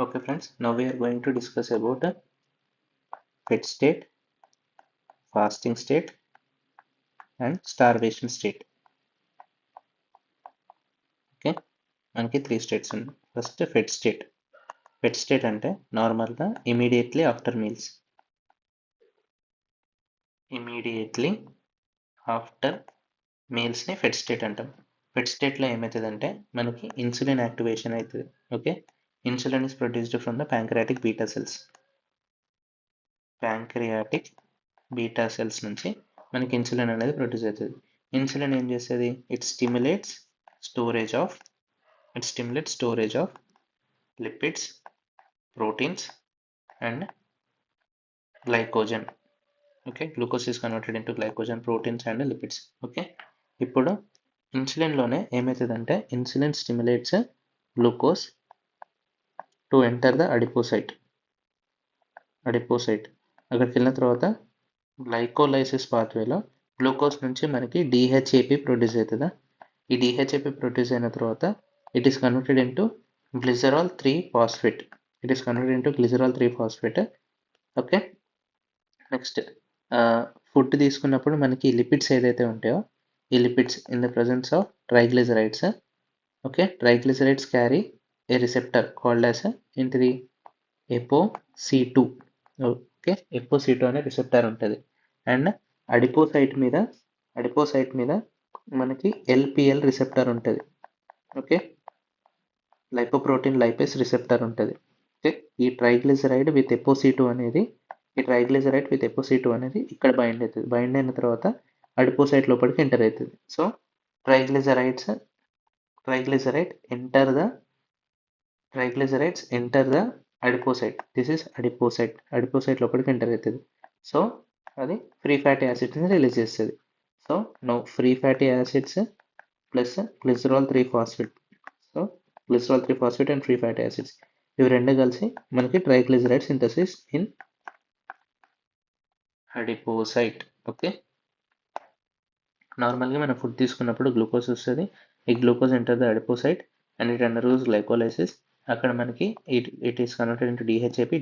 Okay friends, now we are going to discuss about fed state, fasting state and starvation state. Okay, మనకి 3 states ఉన్నాయి. First fed state. Fed state అంటే నార్మల్గా immediately after meals. Immediately after మీల్స్ని fed state అంటాం. ఫెడ్ స్టేట్లో ఏమవుతుందంటే మనకి ఇన్సులిన్ యాక్టివేషన్ అవుతుంది. Okay, insulin is produced from the pancreatic beta cells. Pancreatic beta cells నుంచి మనకి ఇన్సులిన్ అనేది ప్రొడ్యూస్ అవుతుంది. ఇన్సులిన్ ఏం చేస్తుంది? It stimulates storage of lipids, proteins and glycogen. Okay, glucose is converted into glycogen, proteins and lipids. Okay, ఇప్పుడు ఇన్సులిన్లోనే ఏమవుతుందంటే insulin stimulates glucose to enter the adipocyte. అక్కడికి వెళ్ళిన తర్వాత గ్లైకోలైసిస్ పాత్వేలో గ్లూకోజ్ నుంచి మనకి డిహెచ్ఏపి ప్రొడ్యూస్ అవుతుందా. ఈ డిహెచ్ఏపి ప్రొడ్యూస్ అయిన తర్వాత it is converted into glycerol 3-phosphate. It is converted into glycerol 3-phosphate. Okay, next food తీసుకున్నప్పుడు మనకి లిపిడ్స్ ఏదైతే ఉంటాయో ఈ lipids in the presence of triglycerides. Okay, triglycerides carry A receptor called as ఏంటిది? ApoC2. Okay, ApoC2 అనే receptor ఉంటుంది. And adipocyte మీద మనకి LPL రిసెప్టర్ ఉంటుంది. ఓకే, లైపోప్రోటీన్ లైపేస్ రిసెప్టర్ ఉంటుంది. ఓకే, ఈ ట్రైగ్లిజరైడ్ విత్ ApoC2 అనేది ఇక్కడ బైండ్ అవుతుంది. బైండ్ అయిన తర్వాత అడిపోసైట్ లోపలికి ఎంటర్ అవుతుంది. So triglycerides enter the adipocyte. This is adipocyte లోపలికి ఎంటర్ అవుతుంది. సో అది ఫ్రీ ఫ్యాటీ యాసిడ్స్ని రిలీజ్ చేస్తుంది. So no free fatty acids plus glycerol 3-phosphate. So glycerol 3-phosphate and free fatty acids ఇవి రెండు కలిసి మనకి triglyceride synthesis in adipocyte. Okay, నార్మల్గా మనం ఫుడ్ తీసుకున్నప్పుడు గ్లూకోజ్ వస్తుంది. ఈ glucose enter the adipocyte and it undergoes glycolysis. అక్కడ మనకి it is converted into DHAP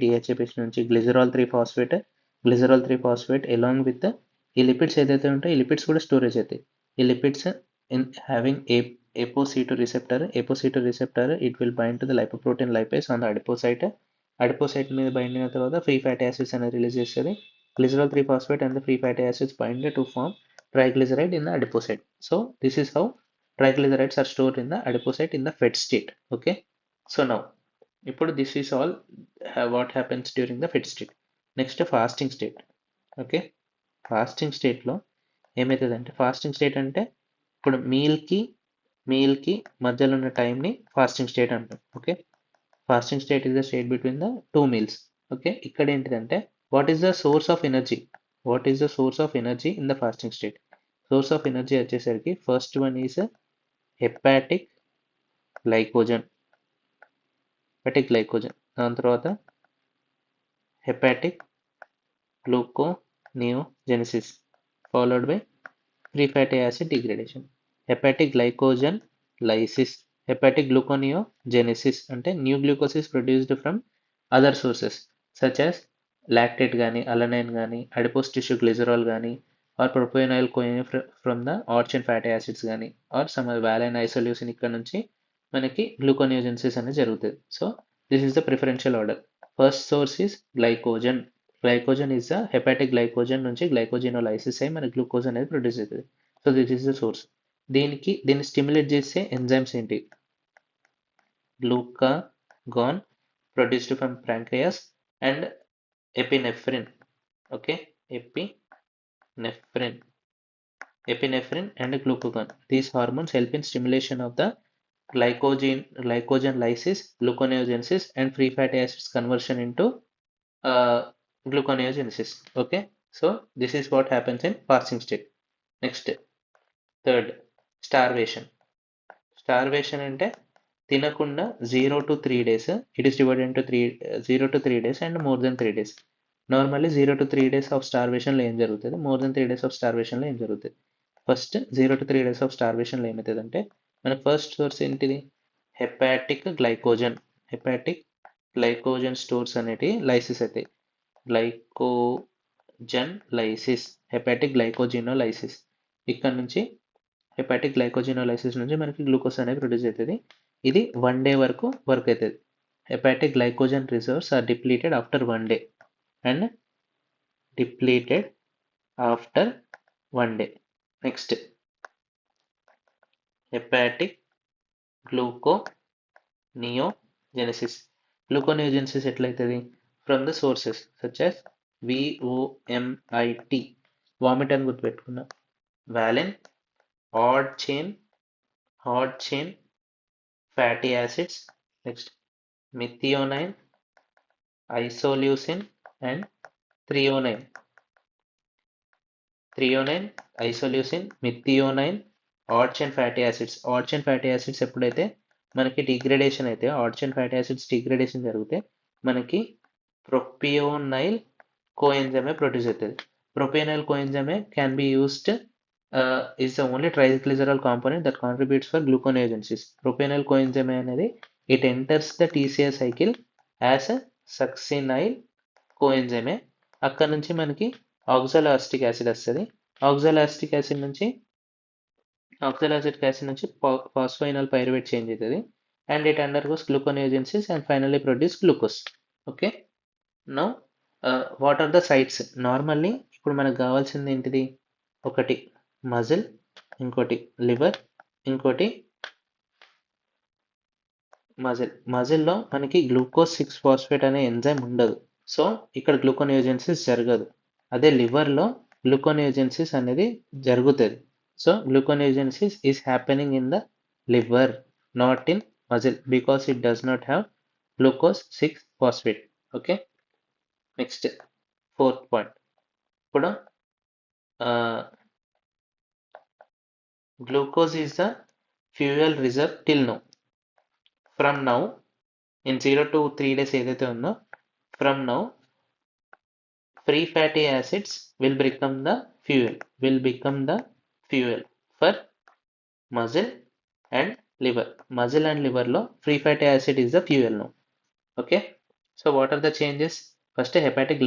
నుంచి గ్లిజరాల్ 3-phosphate అలాంగ్ విత్ ఈ లిపిడ్స్ ఏదైతే ఉంటాయో ఈ లిపిడ్స్ కూడా స్టోరేజ్ అవుతాయి. ఈ lipids in having ApoC2 receptor, it will bind to the lipoprotein lipase on the adipocyte మీద బైండ్ అయిన తర్వాత ఫ్రీ ఫ్యాటీ యాసిడ్స్ అనేది రిలీజ్ చేస్తుంది. Glycerol 3-phosphate and the free fatty acids bind to form triglyceride in the adipocyte. So this is how triglycerides are stored in the adipocyte in the fed state. Okay, so now ఇప్పుడు this is all what happens during the fed state. Next fasting state. Okay, fasting స్టేట్లో ఏమవుతుందంటే fasting state అంటే ఇప్పుడు మీల్కి మధ్యలో ఉన్న టైంని fasting state అంటాం. Okay, fasting state is the state between the 2 meals. Okay, ఇక్కడ ఏంటిదంటే what is the source of energy in the fasting state? Source of energy వచ్చేసరికి first one is hepatic glycogen. దాని తర్వాత hepatic gluconeogenesis followed by free fatty acid degradation. Hepatic glycogen lysis, hepatic gluconeogenesis అంటే new glucose is produced from other sources such as lactate కానీ alanine కానీ adipose tissue glycerol కానీ or propionyl CoA from the odd chain fatty acids కానీ or some valine isoleucine ఇక్కడ నుంచి మనకి gluconeogenesis అనేది జరుగుతుంది. So this is the preferential order. First source is glycogen is the hepatic glycogen నుంచి glycogenolysis అయి మనకి గ్లూకోజ్ అనేది ప్రొడ్యూస్ అవుతుంది. So this is the source. దీన్ని స్టిమ్యులేట్ చేసే ఎంజైమ్స్ ఏంటి? Glucagon produced from pancreas and epinephrine. Okay, epinephrine and glucagon. These hormones help in stimulation of the glycogen lysis, gluconeogenesis and free fatty acids conversion into gluconeogenesis. Okay, so this is what happens in fasting state. Next, third, starvation అంటే తినకుండా 0 to 3 days. It is divided into 0 to 3 days and more than 3 days. Normally 0 to 3 days of స్టార్వేషన్లో ఏం జరుగుతుంది, more than 3 days of స్టార్వేషన్లో ఏం జరుగుతుంది? First 0 to 3 days of స్టార్వేషన్లో ఏమవుతుందంటే మనకు ఫస్ట్ సోర్స్ ఏంటిది? హెపాటిక్ గ్లైకోజన్ గ్లైకోజన్ స్టోర్స్ అనేటివి లైసిస్ అవుతాయి. Glycogen lysis, hepatic glycogenolysis. ఇక్కడ నుంచి హెపాటిక్ గ్లైకోజినోలైసిస్ నుంచి మనకి గ్లూకోజ్ అనేది ప్రొడ్యూస్ అవుతుంది. ఇది 1 డే వరకు వర్క్ అవుతుంది. Hepatic glycogen reserves are depleted after 1 day and depleted after 1 day. Next hepatic gluconeogenesis. Gluconeogenesis ఎట్లయితుంది? From the sources such as VOMIT, vomit అని గుర్తుపెట్టుకున్నా, valine, odd chain fatty acids, next methionine, isoleucine and threonine. Isoleucine, methionine, odd chain fatty acids. Odd chain fatty acids ఎప్పుడైతే మనకి degradation అయితే, odd chain fatty acids degradation జరిగితే మనకి propionyl coenzyme A produce అవుతుంది. Propionyl coenzyme A can be used is the only triglycerol component that contributes for gluconeogenesis. Propionyl coenzyme అనేది it enters the TCA cycle as a succinyl coenzyme. అక్కడ నుంచి మనకి ఆక్సాలోఅసిటిక్ acid వస్తుంది. ఆక్సాలోఅసిటిక్ acid నుంచి ఫాస్ఫోయినల్ pyruvate change అవుతుంది and it undergoes gluconeogenesis and finally produce glucose. Okay, now what are the sites? Normally ఇప్పుడు మనకు కావాల్సింది ఏంటిది? ఒకటి మజిల్, ఇంకోటి లివర్, ఇంకోటి మజిల్లో మనకి గ్లూకోజ్ 6 ఫాస్ఫేట్ అనే ఎంజైమ్ ఉండదు, సో ఇక్కడ గ్లూకోనియోజెన్సిస్ జరగదు. అదే లివర్లో గ్లూకోనియోజెన్సిస్ అనేది జరుగుతుంది. So gluconeogenesis is happening in the liver, not in muscle, because it does not have glucose 6 phosphate. Okay, next 4th point. ఇప్పుడు glucose is the fuel reserve till now. From now, in 0 to 3 days ఏదైతే ఉందో, from now free fatty acids will become the fuel for muscle and liver. Muscle and liver లో free fatty acid is the fuel now. Okay, so what are the changes? First hepatic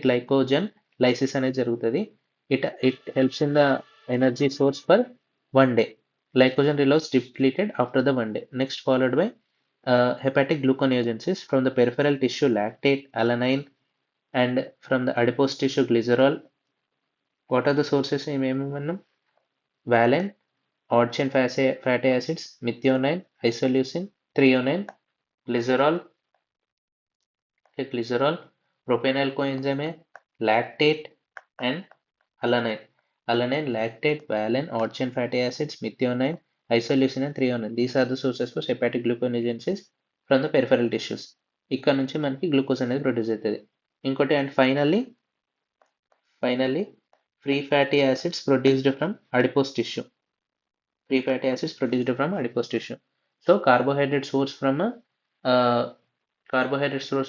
glycogen lysis అనేది జరుగుతుంది. It helps in the energy source for 1 day. Glycogen reloads depleted after the 1 day. Next followed by hepatic gluconeogenesis from the peripheral tissue lactate, alanine and from the adipose tissue glycerol. What are the sources? Valine, odd chain fatty acids, methionine, isoleucine, threonine, glycerol, propionyl coenzyme, lactate and alanine, lactate, valine, odd chain fatty acids, methionine, isoleucine and threonine. These are the sources for hepatic gluconeogenesis from the peripheral tissues. ఇక్కడ నుంచి మనకి glucose అనేది produce అవుతుంది. ఇంకోటి and finally free fatty acids produced from adipose tissue. So carbohydrate source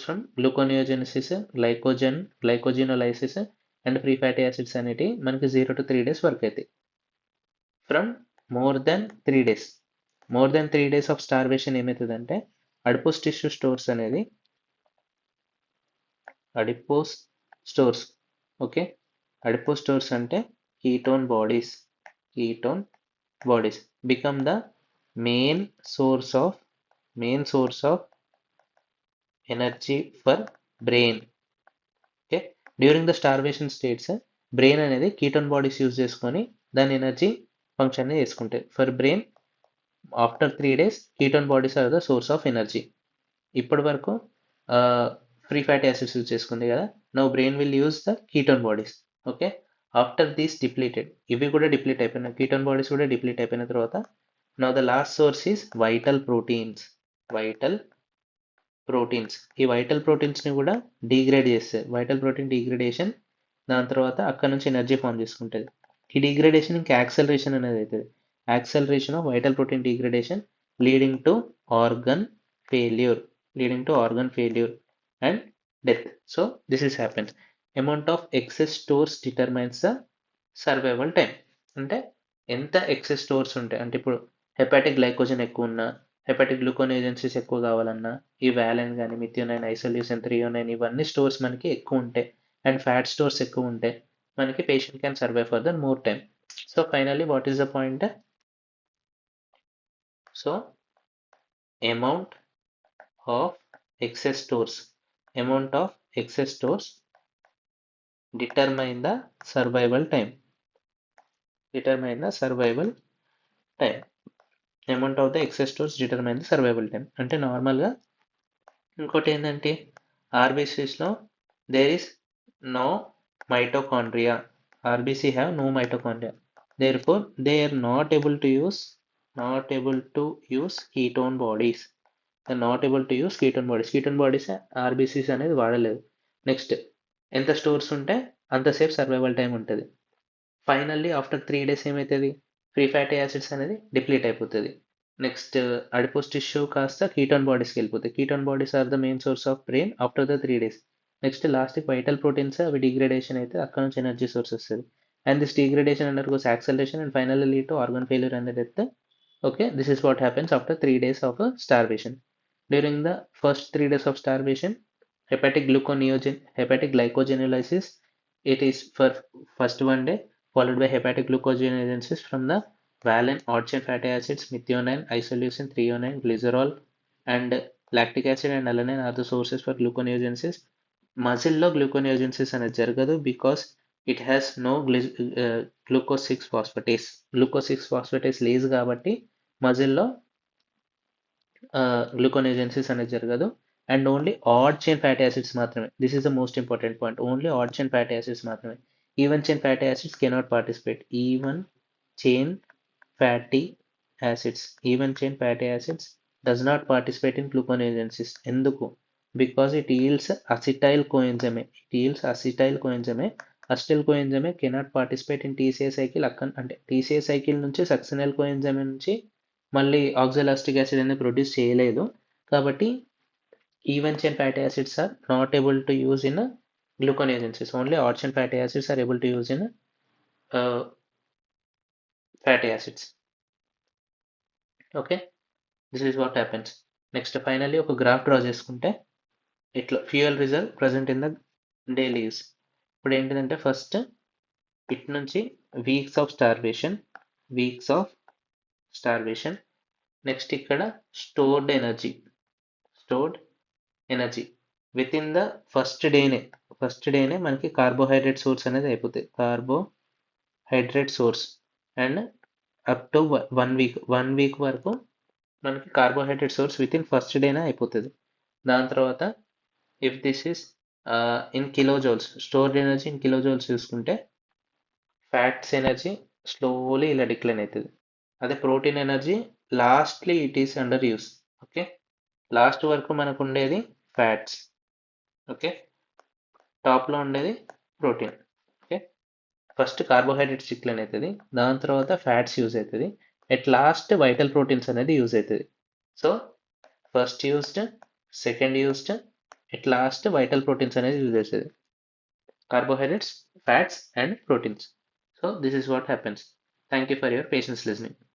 from gluconeogenesis, glycogenolysis and free fatty acids అనేటి మనకి 0 to 3 days work అవుతాయి. From more than 3 days of starvation ఏమవుతుందంటే అడిపోస్ టిష్యూ స్టోర్స్ అనేది adipose stores అంటే ketone bodies become the main source of energy for brain. Okay, during the starvation states brain అనేది ketone bodies use చేసుకొని దాని energy function చేసుకుంటాయి. For brain after 3 days ketone bodies are the source of energy. ఇప్పటి వరకు free fatty acids use చేసుకుంది కదా, now brain will use the ketone bodies. Okay, after these depleted, ఇవి కూడా deplete అయిపోయినాయి, కీటోన్ బాడీస్ కూడా deplete అయిపోయిన తర్వాత now the last source is vital proteins. ఈ వైటల్ ప్రోటీన్స్ని కూడా డిగ్రేడ్ చేస్తాయి. వైటల్ ప్రోటీన్ డిగ్రేడేషన్, దాని తర్వాత అక్కడ నుంచి ఎనర్జీ ఫామ్ చేసుకుంటుంది. ఈ డిగ్రేడేషన్ ఇంకా యాక్సలరేషన్ అనేది అవుతుంది. Acceleration of vital protein degradation leading to organ failure and death. So this is happens. Amount of excess stores determines the survival time. అంటే ఎంత ఎక్సెస్ స్టోర్స్ ఉంటాయి అంటే ఇప్పుడు హెపాటిక్ గ్లైకోజన్ ఎక్కువ ఉన్నా హెపాటిక్ గ్లూకోనేజెన్సీస్ ఎక్కువ కావాలన్నా ఈ వ్యాలెన్ కానీ మిథియోనైన్ ఐసోల్యూసిన్ థ్రియోనైన్ ఇవన్నీ స్టోర్స్ మనకి ఎక్కువ ఉంటాయి అండ్ ఫ్యాట్ స్టోర్స్ ఎక్కువ ఉంటాయి మనకి patient can survive for the more time. So finally what is the point? So amount of excess stores amount of excess stores determine the survival time determine the survival time amount of the excess stores determine the survival time అంటే నార్మల్గా ఇంకోటి ఏంటంటే ఆర్బీసీస్లో there is no mitochondria. RBC have no mitochondria, therefore they are not able to use ketone bodies. Not able to use ketone bodies RBCs అనేది వాడలేదు. Next ఎంత stores ఉంటే అంతసేపు సర్వైవల్ టైం ఉంటుంది. ఫైనల్లీ ఆఫ్టర్ 3 days ఏమవుతుంది? Free fatty acids అనేది deplete అయిపోతుంది. Next adipose tissue కాస్త కీటోన్ బాడీస్కి వెళ్ళిపోతాయి. Ketone bodies are the main source of brain after the 3 days. Next లాస్ట్కి వైటల్ ప్రోటీన్స్ అవి డిగ్రేడేషన్ అయితే అక్కడ నుంచి ఎనర్జీ సోర్స్ వస్తుంది. And this degradation undergoes acceleration and finally lead to organ failure and death. Okay, this is what happens after 3 days of a starvation. During the first 3 days of starvation, hepatic glycogenolysis, it is for first 1 day, followed by hepatic glucogenolysis from the valine odd chain fatty acids, methionine, isoleucine, threonine, glycerol, and lactic acid and alanine are the sources for gluconeogenesis. Muscle లో gluconeogenesis అనేది జరగదు because it has no glucose 6 phosphatase. Glucose 6 phosphatase లేదు కాబట్టి మజిల్లో gluconeogenesis అనేది జరగదు. And only odd chain fatty acids మాత్రమే. This is the most important point. Only odd chain fatty acids మాత్రమే. Even chain fatty acids cannot participate. Chain fatty even chain fatty acids does not participate in gluconeogenesis. ఎందుకు? Because it yields acetyl coenzyme A. Acetyl coenzyme A cannot participate in TCA cycle. అంటే TCA cycle నుంచి succinyl కోఎంజైమే నుంచి మళ్ళీ ఆక్సాలాస్టిక్ acid అనేది produce చేయలేదు. కాబట్టి even chain fatty acids are not able to use in gluconeogenesis. Only odd chain fatty acids are able to use in fatty acids. Okay, this is what happens. Next finally ఒక graph draw చేసుకుంటే ఇట్లా fuel reserve present in the daily use. ఇప్పుడు ఏంటిదంటే first it నుంచి weeks of starvation. Next ఇక్కడ stored energy within the first డేనే మనకి carbohydrate source అనేది అయిపోతుంది. Carbohydrate source and up to 1 week వరకు మనకి carbohydrate source with in first డేనే అయిపోతుంది. దాని తర్వాత if this is in kilojoules, stored energy in kilojoules చూసుకుంటే ఫ్యాట్స్ ఎనర్జీ స్లోలీ ఇలా డిక్లైన్ అవుతుంది. అదే protein energy lastly it is under use. Okay, last వరకు మనకు ఉండేది ఫ్యాట్స్. ఓకే, టాప్లో ఉండేది protein. Okay, first carbohydrates decline అవుతుంది, దాని తర్వాత ఫ్యాట్స్ యూజ్ అవుతుంది, ఎట్ లాస్ట్ వైటల్ ప్రోటీన్స్ అనేది యూజ్ అవుతుంది. So first used, second used, at last vital proteins అనేది యూజ్ అవుతుంది. Carbohydrates, fats and proteins. So this is what happens. Thank you for your patience listening.